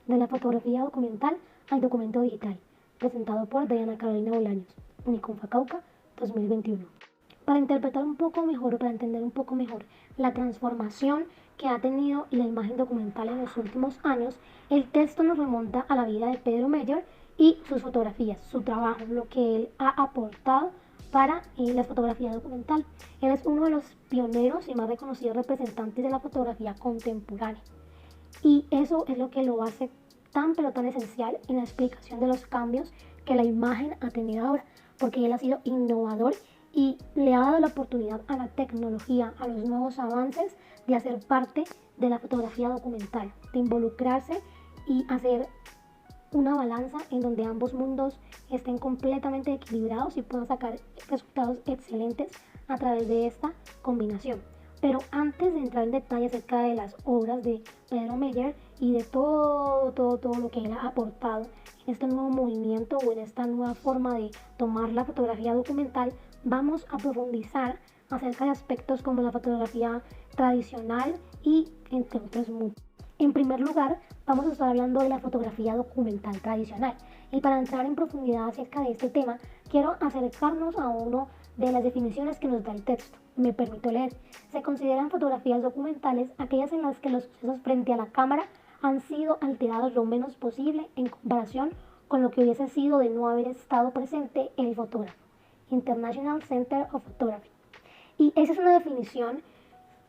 de la fotografía documental al documento digital, presentado por Diana Carolina Bolaños, Uniconfa Cauca 2021. Para interpretar un poco mejor, para entender un poco mejor la transformación que ha tenido la imagen documental en los últimos años, el texto nos remonta a la vida de Pedro Meyer y sus fotografías, su trabajo, lo que él ha aportado para la fotografía documental. Él es uno de los pioneros y más reconocidos representantes de la fotografía contemporánea. Y eso es lo que lo hace tan pero tan esencial en la explicación de los cambios que la imagen ha tenido ahora, porque él ha sido innovador y le ha dado la oportunidad a la tecnología, a los nuevos avances, de hacer parte de la fotografía documental, de involucrarse y hacer una balanza en donde ambos mundos estén completamente equilibrados y puedan sacar resultados excelentes a través de esta combinación. Pero antes de entrar en detalle acerca de las obras de Pedro Meyer y de todo lo que él ha aportado en este nuevo movimiento o en esta nueva forma de tomar la fotografía documental, vamos a profundizar acerca de aspectos como la fotografía tradicional y entre otros muchos. En primer lugar, vamos a estar hablando de la fotografía documental tradicional. Y para entrar en profundidad acerca de este tema, quiero acercarnos a una de las definiciones que nos da el texto. Me permito leer. Se consideran fotografías documentales aquellas en las que los sucesos frente a la cámara han sido alterados lo menos posible en comparación con lo que hubiese sido de no haber estado presente el fotógrafo. International Center of Photography. Y esa es una definición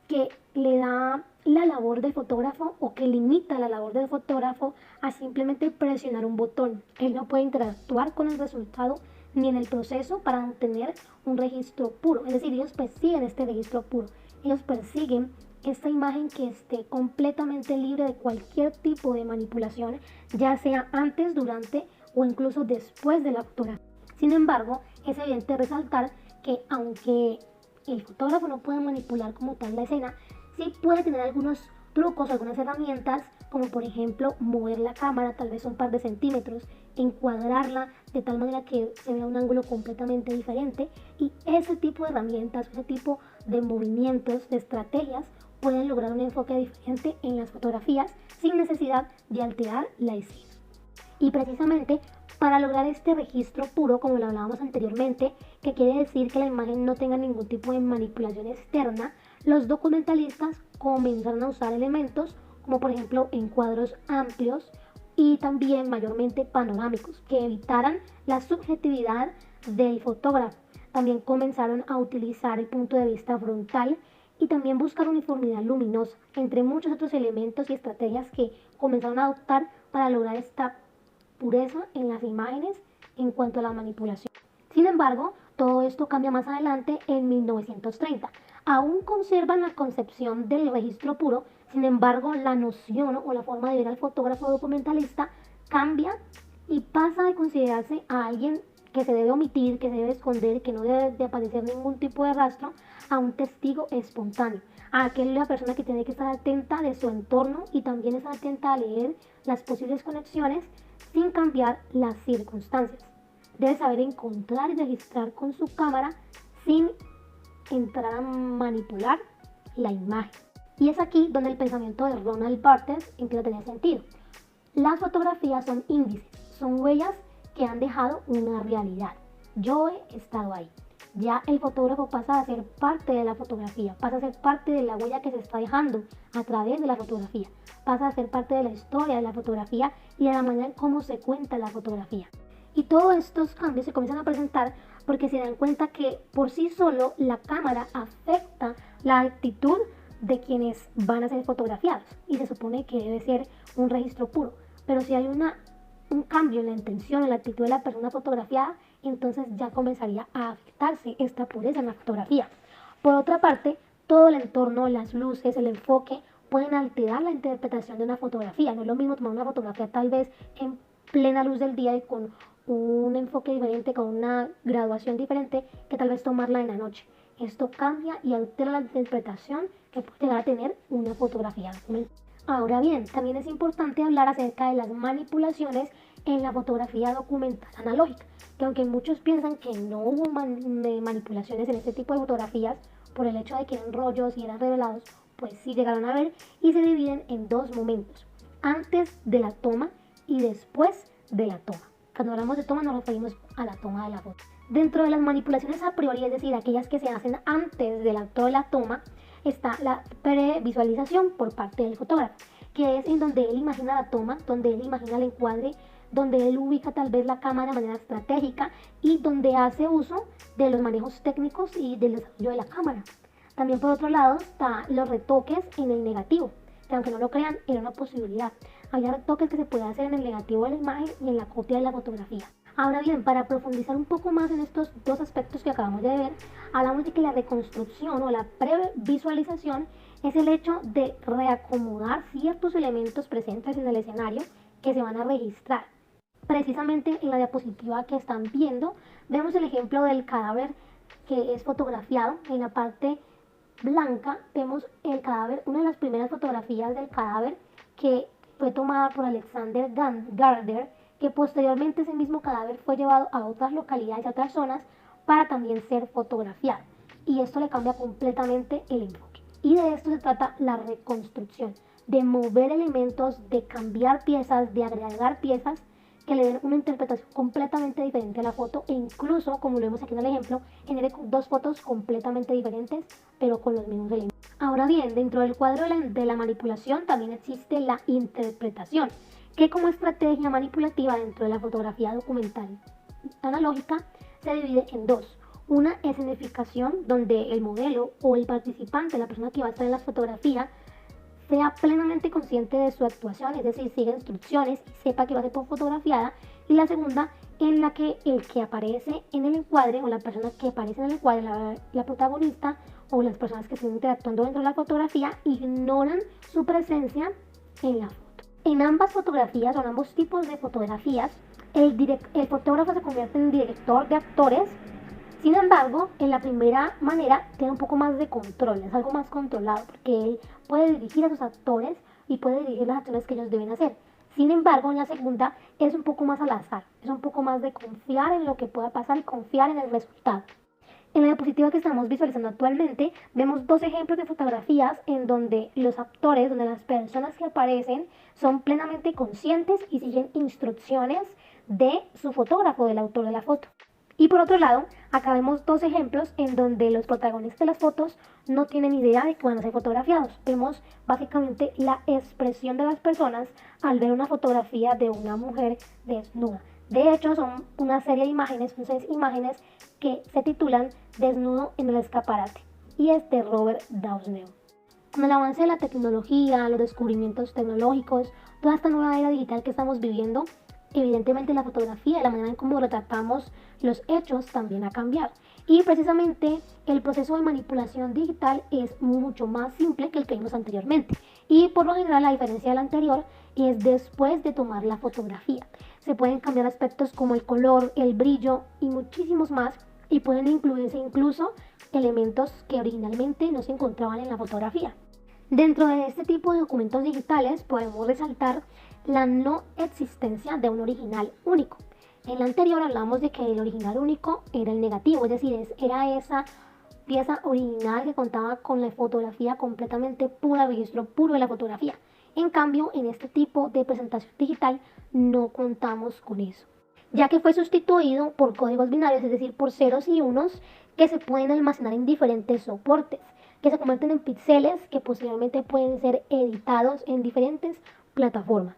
que le da la labor del fotógrafo o que limita la labor del fotógrafo a simplemente presionar un botón. Él no puede interactuar con el resultado ni en el proceso para obtener un registro puro. Es decir, ellos persiguen este registro puro. Ellos persiguen esta imagen que esté completamente libre de cualquier tipo de manipulación, ya sea antes, durante o incluso después de la fotografía. Sin embargo, es evidente resaltar que aunque el fotógrafo no puede manipular como tal la escena, sí puede tener algunos trucos, algunas herramientas, como por ejemplo mover la cámara tal vez un par de centímetros, encuadrarla de tal manera que se vea un ángulo completamente diferente, y ese tipo de herramientas, ese tipo de movimientos, de estrategias pueden lograr un enfoque diferente en las fotografías sin necesidad de alterar la escena. Y precisamente para lograr este registro puro, como lo hablábamos anteriormente, que quiere decir que la imagen no tenga ningún tipo de manipulación externa, los documentalistas comenzaron a usar elementos como por ejemplo encuadros amplios y también mayormente panorámicos que evitaran la subjetividad del fotógrafo. También comenzaron a utilizar el punto de vista frontal y también buscar uniformidad luminosa, entre muchos otros elementos y estrategias que comenzaron a adoptar para lograr esta pureza en las imágenes en cuanto a la manipulación. Sin embargo, todo esto cambia más adelante en 1930. Aún conservan la concepción del registro puro, sin embargo, la noción o la forma de ver al fotógrafo documentalista cambia y pasa de considerarse a alguien que se debe omitir, que se debe esconder, que no debe de aparecer ningún tipo de rastro, a un testigo espontáneo, a aquella persona que tiene que estar atenta de su entorno y también estar atenta a leer las posibles conexiones sin cambiar las circunstancias. Debe saber encontrar y registrar con su cámara sin entrar a manipular la imagen. Y es aquí donde el pensamiento de Ronald Barthes empieza a tener sentido. Las fotografías son índices, son huellas que han dejado una realidad. Yo he estado ahí. Ya el fotógrafo pasa a ser parte de la fotografía, pasa a ser parte de la huella que se está dejando a través de la fotografía, pasa a ser parte de la historia de la fotografía y de la manera en cómo se cuenta la fotografía. Y todos estos cambios se comienzan a presentar porque se dan cuenta que por sí solo la cámara afecta la actitud de quienes van a ser fotografiados y se supone que debe ser un registro puro. Pero si hay un cambio en la intención, en la actitud de la persona fotografiada, entonces ya comenzaría a afectarse esta pureza en la fotografía. Por otra parte, todo el entorno, las luces, el enfoque pueden alterar la interpretación de una fotografía. No es lo mismo tomar una fotografía tal vez en plena luz del día y con un enfoque diferente, con una graduación diferente, que tal vez tomarla en la noche. Esto cambia y altera la interpretación que puede llegar a tener una fotografía documental. Ahora bien, también es importante hablar acerca de las manipulaciones en la fotografía documental analógica, que aunque muchos piensan que no hubo manipulaciones en este tipo de fotografías por el hecho de que eran rollos y eran revelados, pues sí llegaron a ver y se dividen en dos momentos. antes de la toma y después de la toma. Cuando hablamos de toma nos referimos a la toma de la foto. Dentro de las manipulaciones a priori, es decir, aquellas que se hacen antes del acto de la toma, está la previsualización por parte del fotógrafo, que es en donde él imagina la toma, donde él imagina el encuadre, donde él ubica tal vez la cámara de manera estratégica y donde hace uso de los manejos técnicos y del desarrollo de la cámara. También por otro lado están los retoques en el negativo, que aunque no lo crean era una posibilidad. Había retoques que se podían hacer en el negativo de la imagen y en la copia de la fotografía. Ahora bien, para profundizar un poco más en estos dos aspectos que acabamos de ver, hablamos de que la reconstrucción o la previsualización es el hecho de reacomodar ciertos elementos presentes en el escenario que se van a registrar. Precisamente en la diapositiva que están viendo, vemos el ejemplo del cadáver que es fotografiado. En la parte blanca vemos el cadáver, una de las primeras fotografías del cadáver que fue tomada por Alexander Gardner, que posteriormente ese mismo cadáver fue llevado a otras localidades, a otras zonas, para también ser fotografiado. Y esto le cambia completamente el enfoque. Y de esto se trata la reconstrucción, de mover elementos, de cambiar piezas, de agregar piezas que le den una interpretación completamente diferente a la foto, e incluso, como lo vemos aquí en el ejemplo, genere dos fotos completamente diferentes, pero con los mismos elementos. Ahora bien, dentro del cuadro de la manipulación también existe la interpretación, que como estrategia manipulativa dentro de la fotografía documental analógica se divide en dos. Una escenificación, donde el modelo o el participante, la persona que va a estar en la fotografía, sea plenamente consciente de su actuación, es decir, siga instrucciones y sepa que va a ser fotografiada. Y la segunda, en la que el que aparece en el encuadre o la persona que aparece en el encuadre, la protagonista o las personas que están interactuando dentro de la fotografía, ignoran su presencia en la foto. En ambas fotografías o en ambos tipos de fotografías, el fotógrafo se convierte en director de actores. Sin embargo, en la primera manera tiene un poco más de control, es algo más controlado, porque él puede dirigir a sus actores y puede dirigir las acciones que ellos deben hacer. Sin embargo, en la segunda es un poco más al azar, es un poco más de confiar en lo que pueda pasar y confiar en el resultado. En la diapositiva que estamos visualizando actualmente, vemos dos ejemplos de fotografías en donde los actores, donde las personas que aparecen son plenamente conscientes y siguen instrucciones de su fotógrafo, del autor de la foto. Y por otro lado, acá vemos dos ejemplos en donde los protagonistas de las fotos no tienen idea de que van a ser fotografiados. Vemos básicamente la expresión de las personas al ver una fotografía de una mujer desnuda. De hecho, son una serie de imágenes, son 6 imágenes que se titulan Desnudo en el escaparate, y es de Robert Doisneau. Con el avance de la tecnología, los descubrimientos tecnológicos, toda esta nueva era digital que estamos viviendo, evidentemente la fotografía, la manera en cómo retratamos los hechos también ha cambiado. Y precisamente el proceso de manipulación digital es mucho más simple que el que vimos anteriormente. Y por lo general la diferencia del anterior es después de tomar la fotografía. Se pueden cambiar aspectos como el color, el brillo y muchísimos más, y pueden incluirse incluso elementos que originalmente no se encontraban en la fotografía. Dentro de este tipo de documentos digitales podemos resaltar la no existencia de un original único. En la anterior hablamos de que el original único era el negativo, es decir, era esa pieza original que contaba con la fotografía completamente pura, registro puro de la fotografía. En cambio, en este tipo de presentación digital no contamos con eso, ya que fue sustituido por códigos binarios, es decir, por ceros y unos que se pueden almacenar en diferentes soportes, que se convierten en píxeles que posteriormente pueden ser editados en diferentes plataformas.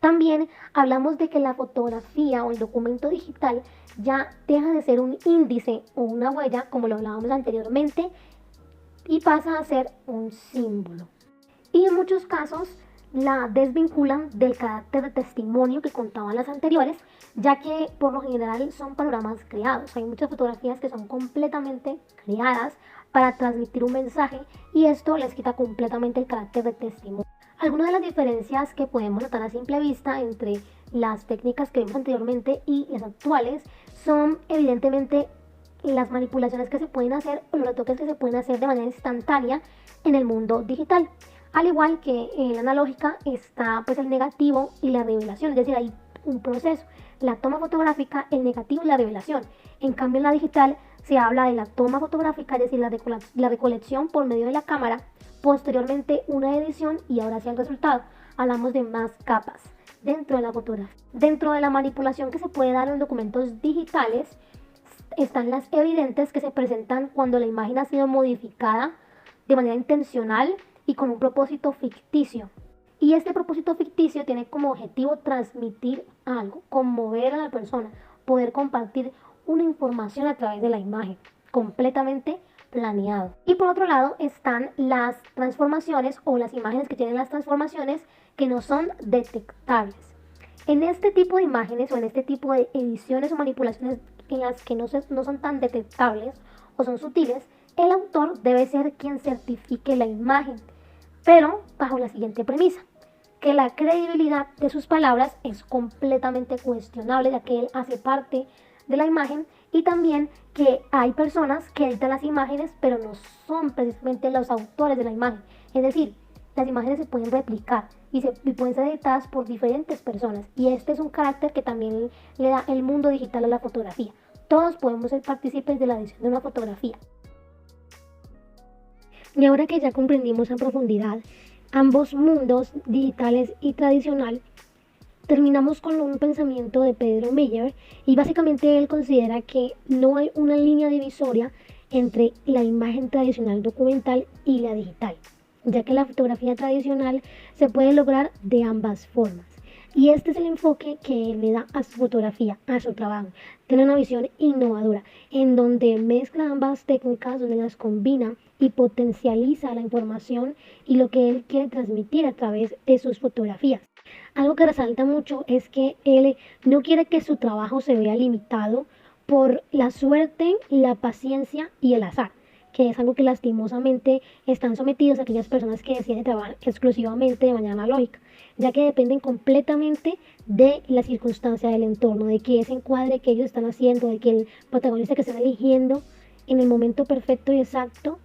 También hablamos de que la fotografía o el documento digital ya deja de ser un índice o una huella, como lo hablábamos anteriormente, y pasa a ser un símbolo. Y en muchos casos la desvinculan del carácter de testimonio que contaban las anteriores, ya que por lo general son panoramas creados. Hay muchas fotografías que son completamente creadas para transmitir un mensaje, y esto les quita completamente el carácter de testimonio. Algunas de las diferencias que podemos notar a simple vista entre las técnicas que vimos anteriormente y las actuales son evidentemente las manipulaciones que se pueden hacer o los retoques que se pueden hacer de manera instantánea en el mundo digital. Al igual que en la analógica está pues el negativo y la revelación, es decir, hay un proceso, la toma fotográfica, el negativo y la revelación. En cambio en la digital se habla de la toma fotográfica, es decir, la recolección por medio de la cámara, posteriormente una edición y ahora sí el resultado. hablamos de más capas dentro de la fotografía. Dentro de la manipulación que se puede dar en documentos digitales están las evidentes que se presentan cuando la imagen ha sido modificada de manera intencional y con un propósito ficticio. Y este propósito ficticio tiene como objetivo transmitir algo, conmover a la persona, poder compartir una información a través de la imagen, completamente planeado. Y por otro lado están las transformaciones o las imágenes que tienen las transformaciones que no son detectables. En este tipo de imágenes o en este tipo de ediciones o manipulaciones en las que no son tan detectables o son sutiles, el autor debe ser quien certifique la imagen, pero bajo la siguiente premisa: que la credibilidad de sus palabras es completamente cuestionable, ya que él hace parte de la imagen, y también que hay personas que editan las imágenes pero no son precisamente los autores de la imagen. Es decir, las imágenes se pueden replicar y pueden ser editadas por diferentes personas, y este es un carácter que también le da el mundo digital a la fotografía. Todos podemos ser partícipes de la edición de una fotografía. Y ahora que ya comprendimos en profundidad ambos mundos, digitales y tradicional, terminamos con un pensamiento de Pedro Meyer, y básicamente él considera que no hay una línea divisoria entre la imagen tradicional documental y la digital, ya que la fotografía tradicional se puede lograr de ambas formas. Y este es el enfoque que él le da a su fotografía, a su trabajo. Tiene una visión innovadora, en donde mezcla ambas técnicas, donde las combina y potencializa la información y lo que él quiere transmitir a través de sus fotografías. Algo que resalta mucho es que él no quiere que su trabajo se vea limitado por la suerte, la paciencia y el azar, que es algo que lastimosamente están sometidos a aquellas personas que deciden trabajar exclusivamente de manera analógica, ya que dependen completamente de la circunstancia del entorno, de que ese encuadre que ellos están haciendo, de que el protagonista que están eligiendo en el momento perfecto y exacto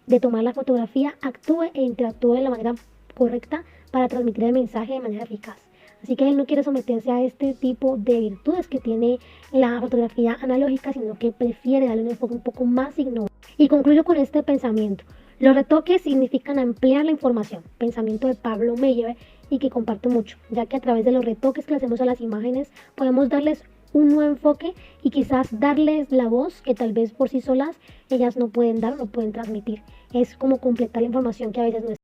de tomar la fotografía actúe e interactúe de la manera correcta para transmitir el mensaje de manera eficaz. Así que él no quiere someterse a este tipo de virtudes que tiene la fotografía analógica, sino que prefiere darle un enfoque un poco más innovador. Y concluyo con este pensamiento: los retoques significan ampliar la información, pensamiento de Pablo Meyer, y que comparto mucho, ya que a través de los retoques que le hacemos a las imágenes podemos darles un nuevo enfoque y quizás darles la voz que tal vez por sí solas ellas no pueden dar, no pueden transmitir. Es como completar la información que a veces no es.